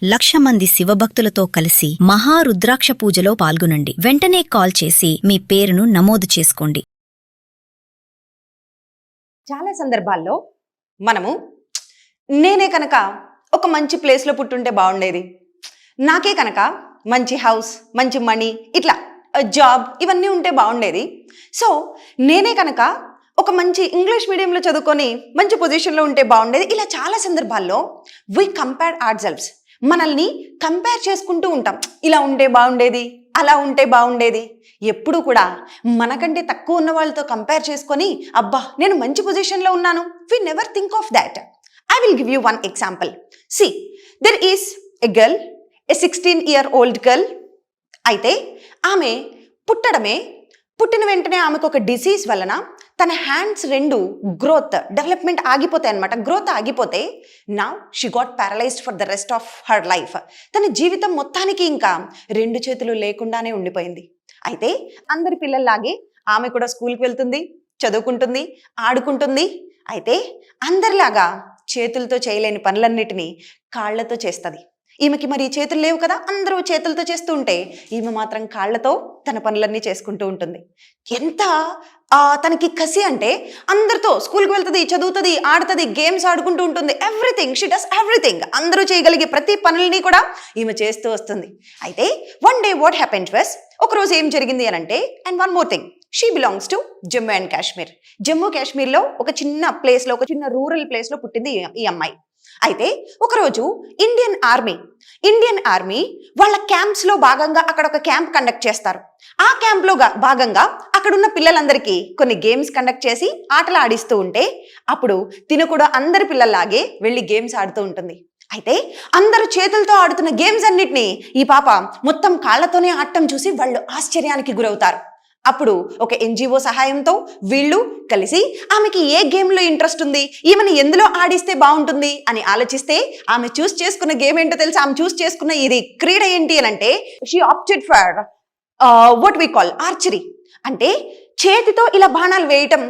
1,00,000 మంది శివభక్తులతో కలిసి మహారుద్రాక్ష పూజలో పాల్గొనండి. వెంటనే కాల్ చేసి మీ పేరును నమోదు చేసుకోండి. చాలా సందర్భాల్లో మనము నేనే కనుక ఒక మంచి ప్లేస్లో పుట్టుంటే బాగుండేది, నాకే కనుక మంచి హౌస్, మంచి మనీ, ఇట్లా జాబ్ ఇవన్నీ ఉంటే బాగుండేది, సో నేనే కనుక ఒక మంచి ఇంగ్లీష్ మీడియంలో చదువుకొని మంచి పొజిషన్లో ఉంటే బాగుండేది. ఇలా చాలా సందర్భాల్లో వి కంపేర్ అవర్ సెల్వ్స్, మనల్ని కంపేర్ చేసుకుంటూ ఉంటాం. ఇలా ఉంటే బాగుండేది, అలా ఉంటే బాగుండేది. ఎప్పుడు కూడా మనకంటే తక్కువ ఉన్న వాళ్ళతో కంపేర్ చేసుకొని అబ్బా నేను మంచి పొజిషన్లో ఉన్నాను, we never think of that. I will give you one example. See, there is a girl, a 16-year-old girl. అయితే ఆమె పుట్టిన వెంటనే ఆమెకు ఒక డిసీజ్ వలన తన హ్యాండ్స్ 2 డెవలప్మెంట్ ఆగిపోతాయి అనమాట. గ్రోత్ ఆగిపోతే now she got paralysed for the rest of her life. తన జీవితం మొత్తానికి ఇంకా 2 చేతులు లేకుండానే ఉండిపోయింది. అయితే అందరి పిల్లల్లాగే ఆమె కూడా స్కూల్కి వెళ్తుంది, చదువుకుంటుంది, ఆడుకుంటుంది. అయితే అందరిలాగా చేతులతో చేయలేని పనులన్నిటినీ కాళ్లతో చేస్తుంది. ఈమెకి మరి చేతులు లేవు కదా, అందరూ చేతులతో చేస్తూ ఉంటే ఈమె మాత్రం కాళ్లతో తన పనులన్నీ చేసుకుంటూ ఉంటుంది. ఎంత తనకి కసి అంటే అందరితో స్కూల్కి వెళ్తుంది, చదువుతుంది, ఆడుతుంది, గేమ్స్ ఆడుకుంటూ ఉంటుంది. Everything, she does everything. అందరూ చేయగలిగే ప్రతి పనులని కూడా ఈమె చేస్తూ వస్తుంది. అయితే one day what happened was, ఒకరోజు ఏం జరిగింది అని అంటే, and one more thing, she belongs to Jammu and Kashmir. Jammu కాశ్మీర్లో ఒక చిన్న ప్లేస్లో, ఒక చిన్న రూరల్ ప్లేస్లో పుట్టింది ఈ అమ్మాయి. అయితే ఒకరోజు ఇండియన్ ఆర్మీ వాళ్ళ క్యాంప్స్లో భాగంగా అక్కడ ఒక క్యాంప్ కండక్ట్ చేస్తారు. ఆ క్యాంప్లో భాగంగా అక్కడున్న పిల్లలందరికీ కొన్ని గేమ్స్ కండక్ట్ చేసి ఆటలు ఆడిస్తూ ఉంటే అప్పుడు తిను కూడా అందరి పిల్లల్లాగే వెళ్ళి గేమ్స్ ఆడుతూ ఉంటుంది. అయితే అందరూ చేతులతో ఆడుతున్న గేమ్స్ అన్నిటినీ ఈ పాప మొత్తం కాళ్లతోనే ఆడటం చూసి వాళ్ళు ఆశ్చర్యానికి గురవుతారు. అప్పుడు ఒక NGO సహాయంతో వీళ్ళు కలిసి ఆమెకి ఏ గేమ్లో ఇంట్రెస్ట్ ఉంది, ఈమెను ఎందులో ఆడిస్తే బాగుంటుంది అని ఆలోచిస్తే ఆమె చూస్ చేసుకున్న గేమ్ ఏంటో తెలుసు. ఆమె చూస్ చేసుకున్న ఇది క్రీడ ఏంటి అని అంటే, she opted for what we call archery. అంటే చేతితో ఇలా బాణాలు వేయటం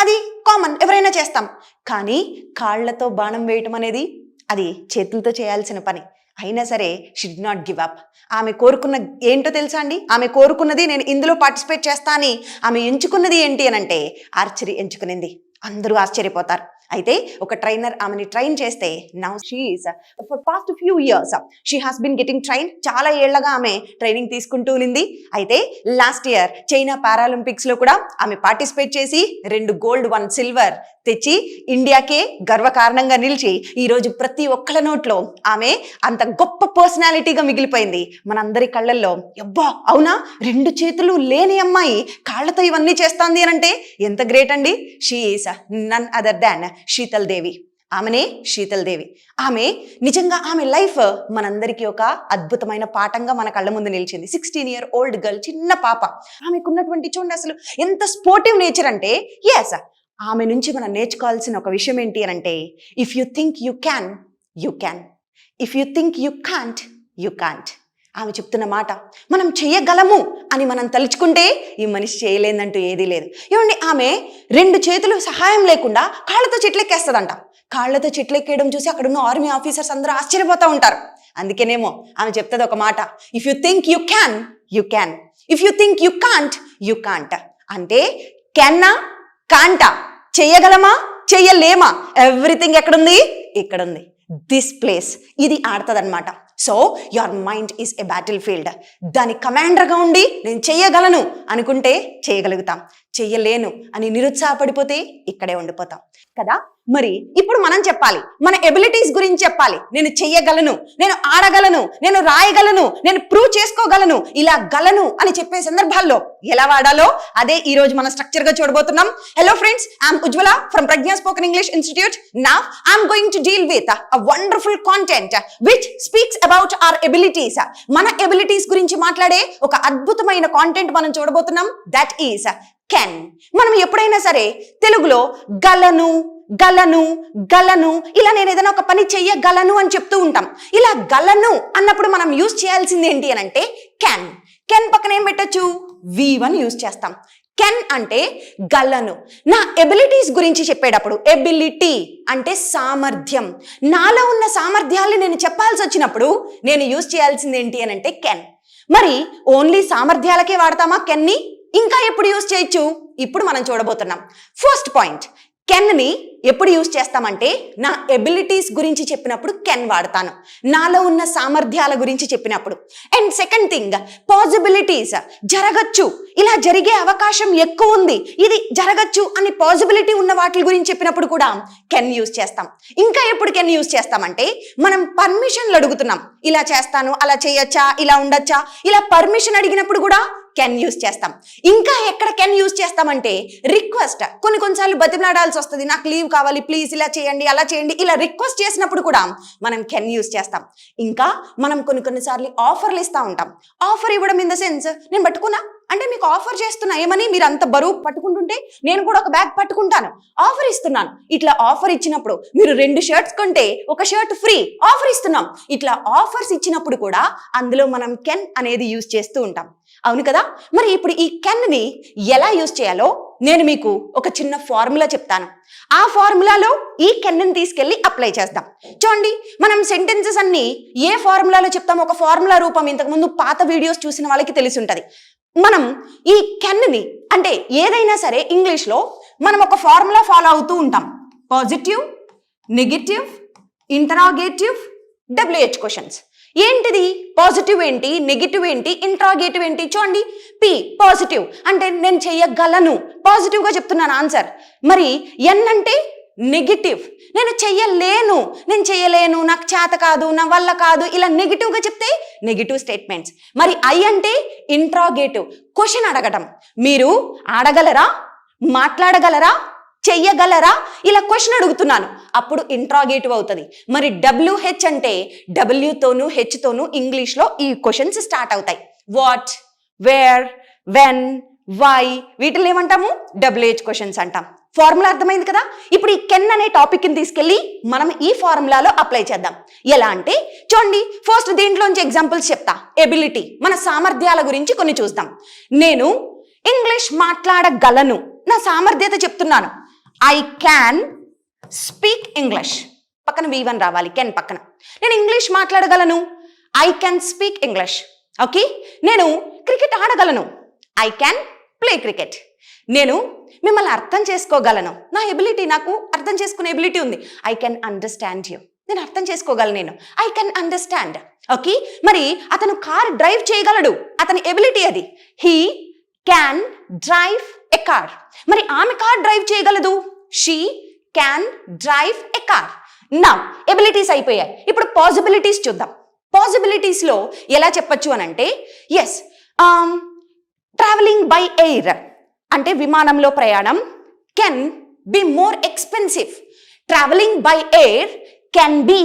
అది కామన్, ఎవరైనా చేస్తాం. కానీ కాళ్లతో బాణం వేయటం అనేది అది చేతులతో చేయాల్సిన పని. అయినా సరే she did not give up. ఆమె కోరుకున్న ఏంటో తెలుసా అండి, ఆమె కోరుకున్నది నేను ఇందులో పార్టిసిపేట్ చేస్తా అని ఆమె ఎంచుకున్నది ఏంటి అని అంటే ఆర్చరీ ఎంచుకునింది. అందరూ ఆశ్చర్యపోతారు. అయితే ఒక ట్రైనర్ ఆమెని ట్రైన్ చేస్తే now she is for past few years she has been getting train. చాలా ఏళ్లగా ఆమె ట్రైనింగ్ తీసుకుంటూ ఉంది. అయితే లాస్ట్ ఇయర్ చైనా పారాలింపిక్స్లో కూడా ఆమె పార్టిసిపేట్ చేసి 2 గోల్డ్ 1 సిల్వర్ తెచ్చి ఇండియాకే గర్వకారణంగా నిలిచి ఈరోజు ప్రతి ఒక్కళ్ళ నోట్లో ఆమె అంత గొప్ప పర్సనాలిటీగా మిగిలిపోయింది. మనందరి కళ్ళల్లో అబ్బా అవునా 2 చేతులు లేని అమ్మాయి కాళ్లతో ఇవన్నీ చేస్తుంది అని అంటే ఎంత గ్రేట్ అండి. She is none other than Sheetal Devi. ఆమెనే శీతల్ దేవి. ఆమె నిజంగా ఆమె లైఫ్ మనందరికీ ఒక అద్భుతమైన పాఠంగా మన కళ్ళ ముందు నిలిచింది. 16-year-old గర్ల్, చిన్న పాప. ఆమెకున్నటువంటి చూడండి అసలు ఎంత స్పోర్టివ్ నేచర్ అంటే, ఎస్ ఆమె నుంచి మనం నేర్చుకోవాల్సిన ఒక విషయం ఏంటి అని అంటే, if you think you can, you can. If you think you can't, you can't. ఆమె చెప్తున్న మాట, మనం చేయగలము అని మనం తలుచుకుంటే ఈ మనిషి చేయలేదంటూ ఏదీ లేదు. ఏమండి, ఆమె 2 చేతులు సహాయం లేకుండా కాళ్ళతో చెట్లెక్కేస్తుందంట. కాళ్ళతో చెట్లెక్కేయడం చూసి అక్కడ ఉన్న ఆర్మీ ఆఫీసర్స్ అందరూ ఆశ్చర్యపోతూ ఉంటారు. అందుకేనేమో ఆమె చెప్తుంది ఒక మాట, if you think you can, you can. If you think you can't, you can't. అంటే క్యాన్నా, కాంటా, చెయ్యగలమా, చెయ్యలేమా, ఎవ్రీథింగ్ ఎక్కడుంది, ఇక్కడుంది. దిస్ ప్లేస్, ఇది ఆడుతుంది అనమాట. So your mind is a battle field. దాని కమాండర్గా ఉండి నేను చెయ్యగలను అనుకుంటే చేయగలుగుతాం, చెయ్యలేను అని నిరుత్సాహపడిపోతే ఇక్కడే ఉండిపోతాం కదా. మరి ఇప్పుడు మనం చెప్పాలి, మన ఎబిలిటీస్ గురించి చెప్పాలి. నేను చెయ్యగలను, నేను ఆడగలను, నేను రాయగలను, నేను ప్రూవ్ చేసుకోగలను, ఇలా గలను అని చెప్పే సందర్భాల్లో ఎలా వాడాలో అదే ఈ రోజు మనం స్ట్రక్చర్ గా చూడబోతున్నాం. Hello friends, I'm Ujwala from Pragnya spoken English institute. Now I'm going to deal with a wonderful content which speaks about our abilities. మన ఎబిలిటీస్ గురించి మాట్లాడే ఒక అద్భుతమైన కాంటెంట్ మనం చూడబోతున్నాం. That is can. మనం ఎప్పుడైనా సరే తెలుగులో గలను, గలను, గలను, ఇలా నేను ఏదైనా ఒక పని చెయ్యగలను అని చెప్తూ ఉంటాం. ఇలా గలను అన్నప్పుడు మనం యూజ్ చేయాల్సింది ఏంటి అని అంటే క్యాన్. కెన్ పక్కన ఏం పెట్టచ్చు, V1 యూజ్ చేస్తాం. కెన్ అంటే గలను. నా ఎబిలిటీస్ గురించి చెప్పేటప్పుడు ఎబిలిటీ అంటే సామర్థ్యం. నాలో ఉన్న సామర్థ్యాల్ని నేను చెప్పాల్సి వచ్చినప్పుడు నేను యూజ్ చేయాల్సింది ఏంటి అని అంటే కెన్. మరి ఓన్లీ సామర్థ్యాలకే వాడతామా కెన్ని? ఇంకా ఎప్పుడు యూజ్ చేయొచ్చు? ఇప్పుడు మనం చూడబోతున్నాం. ఫస్ట్ పాయింట్, కెన్ని ఎప్పుడు యూజ్ చేస్తామంటే నా ఎబిలిటీస్ గురించి చెప్పినప్పుడు కెన్ వాడతాను, నాలో ఉన్న సామర్థ్యాల గురించి చెప్పినప్పుడు. అండ్ సెకండ్ థింగ్, పాసిబిలిటీస్, జరగచ్చు, ఇలా జరిగే అవకాశం ఎక్కువ ఉంది, ఇది జరగచ్చు అని పాసిబిలిటీ ఉన్న వాటి గురించి చెప్పినప్పుడు కూడా కెన్ యూజ్ చేస్తాం. ఇంకా ఎప్పుడు కెన్ యూజ్ చేస్తామంటే మనం పర్మిషన్లు అడుగుతున్నాం, ఇలా చేస్తాను, అలా చేయొచ్చా, ఇలా ఉండొచ్చా, ఇలా పర్మిషన్ అడిగినప్పుడు కూడా కెన్ యూజ్ చేస్తాం. ఇంకా ఎక్కడ కెన్ యూజ్ చేస్తామంటే రిక్వెస్ట్, కొన్నిసార్లు బతిమలాడాల్సి వస్తుంది, నాకు లీవ్ కావాలి ప్లీజ్, ఇలా చేయండి అలా చేయండి, ఇలా రిక్వెస్ట్ చేసినప్పుడు కూడా మనం కెన్ యూజ్ చేస్తాం. ఇంకా మనం కొన్నిసార్లు ఆఫర్లు ఇస్తూ ఉంటాం. ఆఫర్ ఇవ్వడం ఇన్ ద సెన్స్, నేను పట్టుకున్నా అంటే మీకు ఆఫర్ చేస్తున్నా, ఏమని మీరు అంత బరువు పట్టుకుంటుంటే నేను కూడా ఒక బ్యాగ్ పట్టుకుంటాను, ఆఫర్ ఇస్తున్నాను. ఇట్లా ఆఫర్ ఇచ్చినప్పుడు మీరు 2 షర్ట్స్ కొంటే ఒక షర్ట్ ఫ్రీ ఆఫర్ ఇస్తున్నాం. ఇట్లా ఆఫర్స్ ఇచ్చినప్పుడు కూడా అందులో మనం కెన్ అనేది యూజ్ చేస్తూ ఉంటాం. అవును కదా? మరి ఇప్పుడు ఈ కెన్ని ఎలా యూజ్ చేయాలో నేను మీకు ఒక చిన్న ఫార్ములా చెప్తాను. ఆ ఫార్ములాలో ఈ కెన్ని తీసుకెళ్లి అప్లై చేద్దాం. చూడండి, మనం సెంటెన్సెస్ అన్ని ఏ ఫార్ములాలో చెప్తాం, ఒక ఫార్ములా రూపం ఇంతకుముందు పాత వీడియోస్ చూసిన వాళ్ళకి తెలిసి ఉంటుంది. మనం ఈ కెన్ని అంటే ఏదైనా సరే ఇంగ్లీష్లో మనం ఒక ఫార్ములా ఫాలో అవుతూ ఉంటాం. Positive, negative, interrogative, WH questions. ఏంటిది? పాజిటివ్ ఏంటి, నెగిటివ్ ఏంటి, ఇంట్రాగేటివ్ ఏంటి? చూడండి, పి పాజిటివ్ అంటే నేను చెయ్యగలను, పాజిటివ్గా చెప్తున్నాను ఆన్సర్. మరి ఎన్ అంటే నెగిటివ్, నేను చెయ్యలేను, నాకు చేత కాదు, నా వల్ల కాదు, ఇలా నెగిటివ్గా చెప్తే నెగిటివ్ స్టేట్మెంట్స్. మరి ఐ అంటే ఇంట్రాగేటివ్, క్వశ్చన్ అడగటం. మీరు ఆడగలరా, మాట్లాడగలరా, చెయ్యగలరా, ఇలా క్వశ్చన్ అడుగుతున్నాను, అప్పుడు ఇంట్రాగేటివ్ అవుతుంది. మరి WH అంటే W తోను H తోను ఇంగ్లీష్లో ఈ క్వశ్చన్స్ స్టార్ట్ అవుతాయి. వాట్, వేర్, వెన్, వై, వీటిని ఏమంటాము? WH క్వశ్చన్స్ అంటాం. ఫార్ములా అర్థమైంది కదా? ఇప్పుడు ఈ కెన్ అనే టాపిక్ని తీసుకెళ్ళి మనం ఈ ఫార్ములాలో అప్లై చేద్దాం. ఎలా అంటే చూడండి, ఫస్ట్ దీంట్లోంచి ఎగ్జాంపుల్స్ చెప్తా. ఎబిలిటీ, మన సామర్థ్యాల గురించి కొన్ని చూద్దాం. నేను ఇంగ్లీష్ మాట్లాడగలను, నా సామర్థ్యత చెప్తున్నాను. ఐ క్యాన్ స్పీక్ ఇంగ్లీష్, పక్కన V1 రావాలి, కెన్ పక్కన. నేను ఇంగ్లీష్ మాట్లాడగలను, I can speak English. Okay, నేను క్రికెట్ ఆడగలను, ఐ క్యాన్ ప్లే క్రికెట్. నేను మిమ్మల్ని అర్థం చేసుకోగలను, నా ఎబిలిటీ, నాకు అర్థం చేసుకునే ఎబిలిటీ ఉంది. ఐ కెన్ అండర్స్టాండ్ యూ, నేను అర్థం చేసుకోగలను, నేను ఐ కెన్ అండర్స్టాండ్. ఓకే, మరి అతను కార్ డ్రైవ్ చేయగలడు, అతని ఎబిలిటీ అది. He can drive a car. మరి ఆమె కార్ డ్రైవ్ చేయగలదు, she can drive a car. నా ఎబిలిటీస్ అయిపోయాయి. ఇప్పుడు పాసిబిలిటీస్ చూద్దాం. పాసిబిలిటీస్లో ఎలా చెప్పచ్చు అని అంటే, ఎస్, ట్రావెలింగ్ బై ఎయిర్ అంటే విమానంలో ప్రయాణం can be more expensive. Travelling by air can be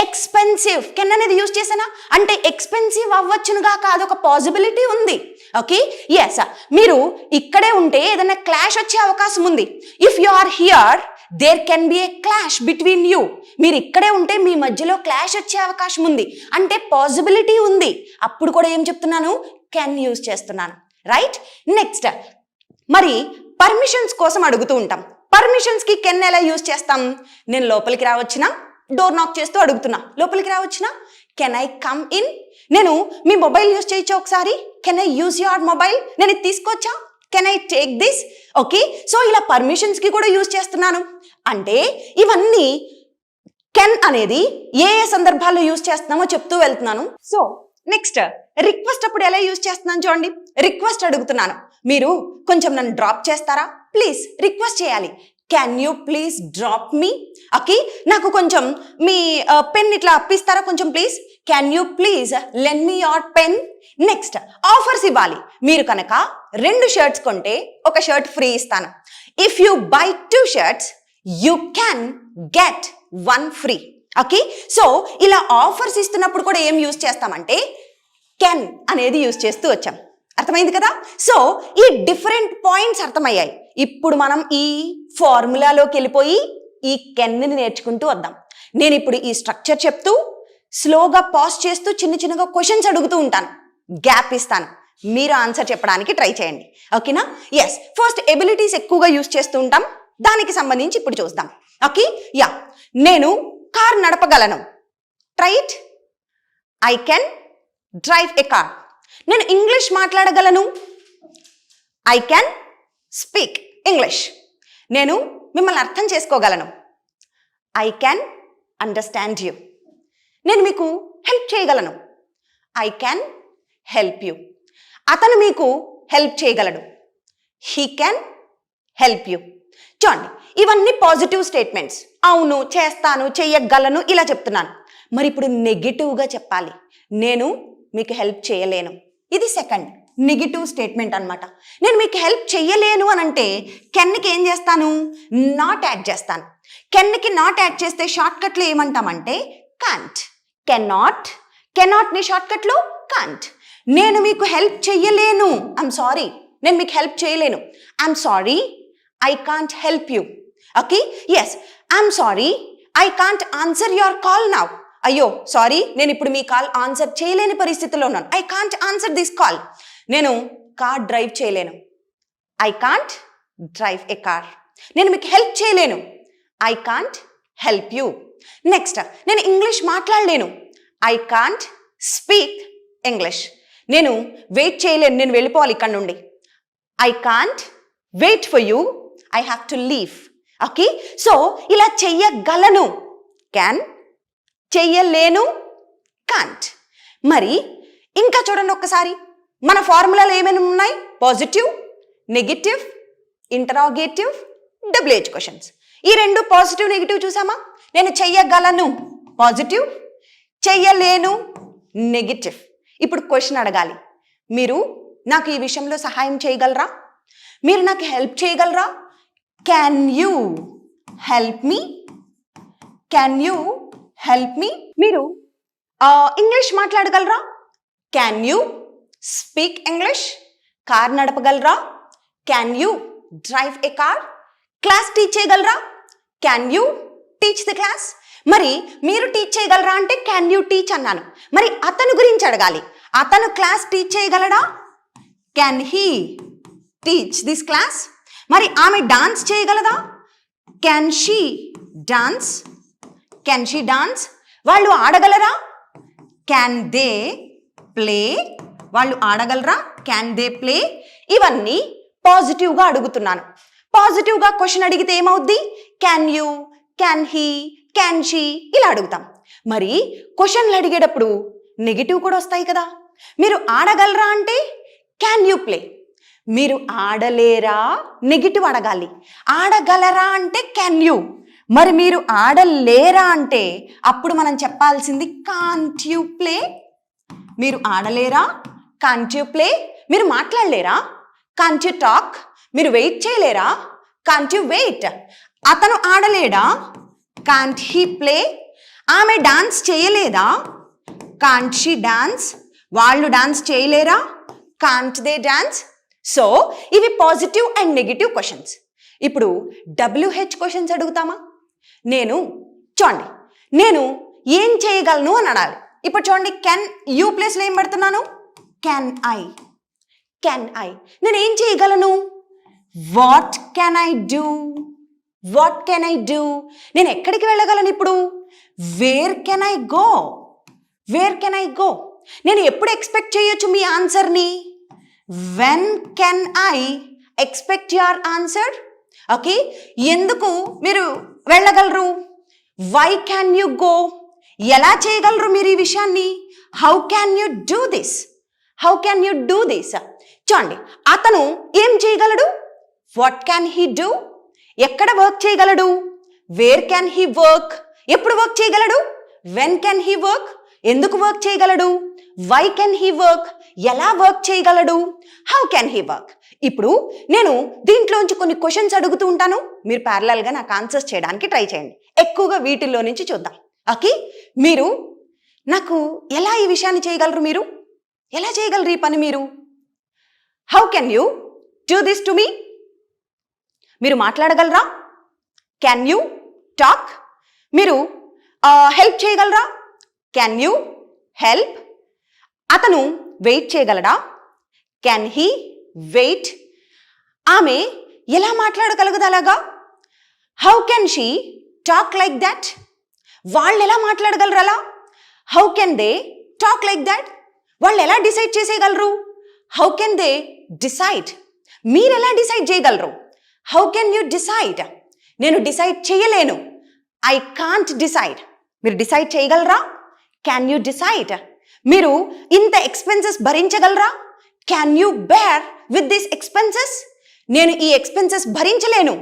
expensive. Can అనేది యూజ్ చేసానా అంటే ఎక్స్పెన్సివ్ అవ్వచ్చునుగా కాదు, ఒక పాసిబిలిటీ ఉంది. ఓకే, ఎస్, మీరు ఇక్కడే ఉంటే ఏదైనా క్లాష్ వచ్చే అవకాశం ఉంది. If you are here there can be a clash between you. మీరు ఇక్కడే ఉంటే మీ మధ్యలో క్లాష్ వచ్చే అవకాశం ఉంది అంటే పాసిబిలిటీ ఉంది. అప్పుడు కూడా ఏం చెప్తున్నాను? కెన్ యూజ్ చేస్తున్నాను. రైట్, నెక్స్ట్, మరి పర్మిషన్స్ కోసం అడుగుతూ ఉంటాం. పర్మిషన్స్కి కెన్ ఎలా యూజ్ చేస్తాం? నేను లోపలికి రావచ్చునా, డోర్ నాక్ చేస్తూ అడుగుతున్నా, లోపలికి రావచ్చునా, కెన్ ఐ కమ్ ఇన్. నేను మీ మొబైల్ యూజ్ చేయొచ్చా ఒకసారి, can I use your mobile, నేను ఇది తీసుకోవచ్చా, can I take this. Okay, so ఇలా పర్మిషన్స్కి కూడా యూజ్ చేస్తున్నాను. అంటే ఇవన్నీ కెన్ అనేది ఏ ఏ సందర్భాల్లో యూజ్ చేస్తున్నామో చెప్తూ వెళ్తున్నాను. సో నెక్స్ట్, రిక్వెస్ట్ అప్పుడు ఎలా యూజ్ చేస్తున్నాను చూడండి. రిక్వెస్ట్ అడుగుతున్నాను, మీరు కొంచెం నన్ను డ్రాప్ చేస్తారా, ప్లీజ్ రిక్వెస్ట్ చేయాలి. Can you please drop me. Okay, నాకు కొంచెం మీ పెన్ ఇట్లా అప్పిస్తారా కొంచెం please. Can you please lend me your pen. Next, offers ఇవ్వాలి. మీరు కనుక 2 షర్ట్స్ కొంటే ఒక షర్ట్ ఫ్రీ ఇస్తాను. If you by 2 shirts you can get 1 free. Okay, so ఇలా ఆఫర్స్ ఇస్తున్నప్పుడు కూడా ఏం యూజ్ చేస్తామంటే కెన్ అనేది యూజ్ చేస్తూ వచ్చాం. అర్థమైంది కదా? సో ఈ డిఫరెంట్ పాయింట్స్ అర్థమయ్యాయి. ఇప్పుడు మనం ఈ ఫార్ములాలోకి వెళ్ళిపోయి ఈ కెన్ని నేర్చుకుంటూ వద్దాం. నేను ఇప్పుడు ఈ స్ట్రక్చర్ చెప్తూ స్లోగా పాజ్ చేస్తూ చిన్న చిన్నగా క్వశ్చన్స్ అడుగుతూ ఉంటాను, గ్యాప్ ఇస్తాను. మీరు ఆన్సర్ చెప్పడానికి ట్రై చేయండి. ఓకేనా? ఎస్, ఫస్ట్ ఎబిలిటీస్ ఎక్కువగా యూజ్ చేస్తూ ఉంటాం, దానికి సంబంధించి ఇప్పుడు చూద్దాం. ఓకే, యా, నేను కార్ నడపగలను. Try it. I can drive a car. నేను ఇంగ్లీష్ మాట్లాడగలను. I can speak English. నేను మిమ్మల్ని అర్థం చేసుకోగలను. I can understand you. నేను మీకు హెల్ప్ చేయగలను. I can help you. అతను మీకు హెల్ప్ చేయగలడు. He can help you. చూడండి, ఇవన్నీ పాజిటివ్ స్టేట్మెంట్స్. అవును, చేస్తాను, చెయ్యగలను, ఇలా చెప్తున్నాను. మరి ఇప్పుడు నెగిటివ్గా చెప్పాలి. నేను మీకు హెల్ప్ చేయలేను. ఇది సెకండ్ నెగిటివ్ స్టేట్మెంట్ అన్నమాట. నేను మీకు హెల్ప్ చెయ్యలేను అని అంటే కెన్కి ఏం చేస్తాను? నాట్ యాడ్ చేస్తాను. కెన్కి నాట్ యాడ్ చేస్తే షార్ట్కట్లో ఏమంటామంటే కాంట్. కెనాట్ని షార్ట్కట్లో కాంట్. నేను మీకు హెల్ప్ చెయ్యలేను. ఐఎమ్ సారీ, నేను మీకు హెల్ప్ చేయలేను. I'm sorry, I can't help you. Okay, yes, I'm sorry, I can't answer your call now. అయ్యో సారీ, నేను ఇప్పుడు మీ కాల్ ఆన్సర్ చేయలేని పరిస్థితిలో ఉన్నాను. I can't answer this call. నేను కార్ డ్రైవ్ చేయలేను. I can't drive a car. నేను మీకు హెల్ప్ చేయలేను. I can't help you. Next, నేను ఇంగ్లీష్ మాట్లాడలేను. I can't speak English. నేను వెయిట్ చేయలేను, నేను వెళ్ళిపోవాలి ఇక్కడ నుండి. I can't wait for you, I have to leave. Okay, so ఇలా చెయ్యగలను క్యాన్, చెయ్యలేను కాంట్. మరి ఇంకా చూడండి ఒక్కసారి, మన ఫార్ములాలు ఏమేమి ఉన్నాయి? Positive, negative, interrogative, WH questions. ఈ రెండు పాజిటివ్ నెగిటివ్ చూసామా? నేను చెయ్యగలను పాజిటివ్, చెయ్యలేను నెగిటివ్. ఇప్పుడు క్వశ్చన్ అడగాలి. మీరు నాకు ఈ విషయంలో సహాయం చేయగలరా? మీరు నాకు హెల్ప్ చేయగలరా? Can you help me? Can you help me? మీరు ఇంగ్లీష్ మాట్లాడగలరా? Can you speak English? Car నడపగలరా? Can you drive a car? Class teach చేయగలరా? Can you teach the class? మరి మీరు టీచ్ చేయగలరా అంటే క్యాన్ యూ టీచ్ అన్నాను. మరి అతను గురించి అడగాలి. అతను క్లాస్ టీచ్ చేయగలడా? Can he teach this class? మరి ఆమె డాన్స్ చేయగలదా? Can she dance? Can she dance? వాళ్ళు ఆడగలరా? Can they play? వాళ్ళు ఆడగలరా? Can they play? ఇవన్నీ పాజిటివ్గా అడుగుతున్నాను. పాజిటివ్గా క్వశ్చన్ అడిగితే ఏమవుద్ది? Can you, can he, can she, ఇలా అడుగుతాం. మరి క్వశ్చన్లు అడిగేటప్పుడు నెగిటివ్ కూడా వస్తాయి కదా. మీరు ఆడగలరా అంటే క్యాన్ యూ ప్లే. మీరు ఆడలేరా? నెగిటివ్ అడగాలి. ఆడగలరా అంటే క్యాన్ యూ. మరి మీరు ఆడలేరా అంటే అప్పుడు మనం చెప్పాల్సింది కాంట్ యూ ప్లే. మీరు ఆడలేరా? Can't you play. మీరు మాట్లాడలేరా? Can't you talk. మీరు వెయిట్ చేయలేరా? Can't you wait. అతను ఆడలేడా? Can't he play. ఆమె డాన్స్ చేయలేదా? Can't she dance. వాళ్ళు డాన్స్ చేయలేరా? Can't they dance. సో ఇవి పాజిటివ్ అండ్ నెగిటివ్ క్వశ్చన్స్. ఇప్పుడు డబ్ల్యూహెచ్ క్వశ్చన్స్ అడుగుతామా? చూడండి, నేను ఏం చేయగలను అని అనాలి. ఇప్పుడు చూడండి, కెన్ యూ ప్లేస్లో ఏం పెడుతున్నాను? Can I. Can I. నేను ఏం చేయగలను? What can I do? What can I do? నేను ఎక్కడికి వెళ్ళగలను ఇప్పుడు? Where can I go? Where can I go? నేను ఎప్పుడు ఎక్స్పెక్ట్ చేయొచ్చు మీ ఆన్సర్ని? When can I expect your answer? Okay, ఎందుకు మీరు వెళ్ళగలరు? Why can you go? ఎలా చేయగలరు మీరు ఈ విషయాన్ని? How can you do this? How can you do this? చూడండి, అతను ఏం చేయగలడు? What can he do? ఎక్కడ వర్క్ చేయగలడు? Where can he work? ఎప్పుడు వర్క్ చేయగలడు? When can he work? ఎందుకు వర్క్ చేయగలడు? Why can he work? ఎలా వర్క్ చేయగలడు? How can he work? ఇప్పుడు నేను దీంట్లోంచి కొన్ని క్వశ్చన్స్ అడుగుతూ ఉంటాను, మీరు ప్యారలల్గా నాకు ఆన్సర్స్ చేయడానికి ట్రై చేయండి. ఎక్కువగా వీటిల్లో నుంచి చూద్దాం. ఓకే, మీరు నాకు ఎలా ఈ విషయాన్ని చేయగలరు? మీరు ఎలా చేయగలరు ఈ పని? మీరు how can you do this to me? మీరు మాట్లాడగలరా? Can you talk? మీరు హెల్ప్ చేయగలరా? Can you help? అతను వెయిట్ చేయగలడా? Can he wait? ఆమె ఎలా మాట్లాడగలగదు అలాగా? How can she talk like that? వాళ్ళు ఎలా మాట్లాడగలరు అలా? How can they talk like that? వాళ్ళు ఎలా డిసైడ్ చేసేయగలరు? How can they decide? మీరు ఎలా డిసైడ్ చేయగలరు? How can you decide? నేను డిసైడ్ చేయలేను. I can't decide. మీరు డిసైడ్ చేయగలరా? Can you decide? మీరు ఇంత ఎక్స్పెన్సెస్ భరించగలరా? Can you bear with this expenses? నేను ఈ ఎక్స్పెన్సెస్ భరించలేను.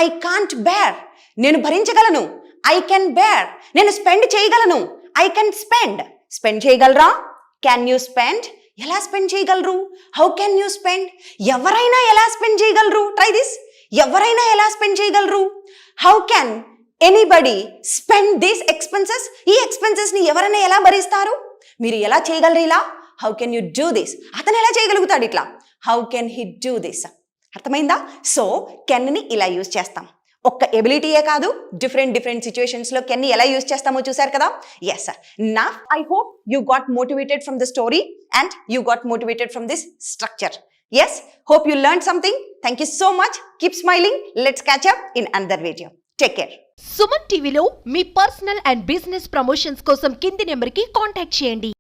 I can't bear. నేను భరించగలను. I can bear. నేను స్పెండ్ చేయగలను. I can spend. స్పెండ్ చేయగలరా? Can you spend? ఎలా స్పెండ్ చేయగలరు? How can you spend? ఎవరైనా ఎలా స్పెండ్ చేయగలరు? Try this. ఎవరైనా ఎలా స్పెండ్ చేయగలరు? How can anybody spend this expenses? ఈ ఎక్స్పెన్సెస్ ని ఎవరైనా ఎలా భరిస్తారు? మీరు ఎలా చేయగలరు ఇలా? How can you do this? అతను ఎలా చేయగలుగుతాడు ఇట్లా? How can he do this? అర్థమైందా? సో కెన్ ని ఇలా యూజ్ చేస్తాం. ఒక్క ఎబిలిటీయే కాదు, డిఫరెంట్ సిచ్యువేషన్స్ లో కెన్ ని ఎలా యూజ్ చేస్తామో చూసారు కదా. Yes sir. నా I hope you got motivated from the story and you got motivated from this structure. Yes, hope you learn something. Thank you so much. Keep smiling. Let's catch up in another video. Take care. Suman టీవీలో మీ personal and business promotions కోసం కింది నెంబర్కి contact చేయండి.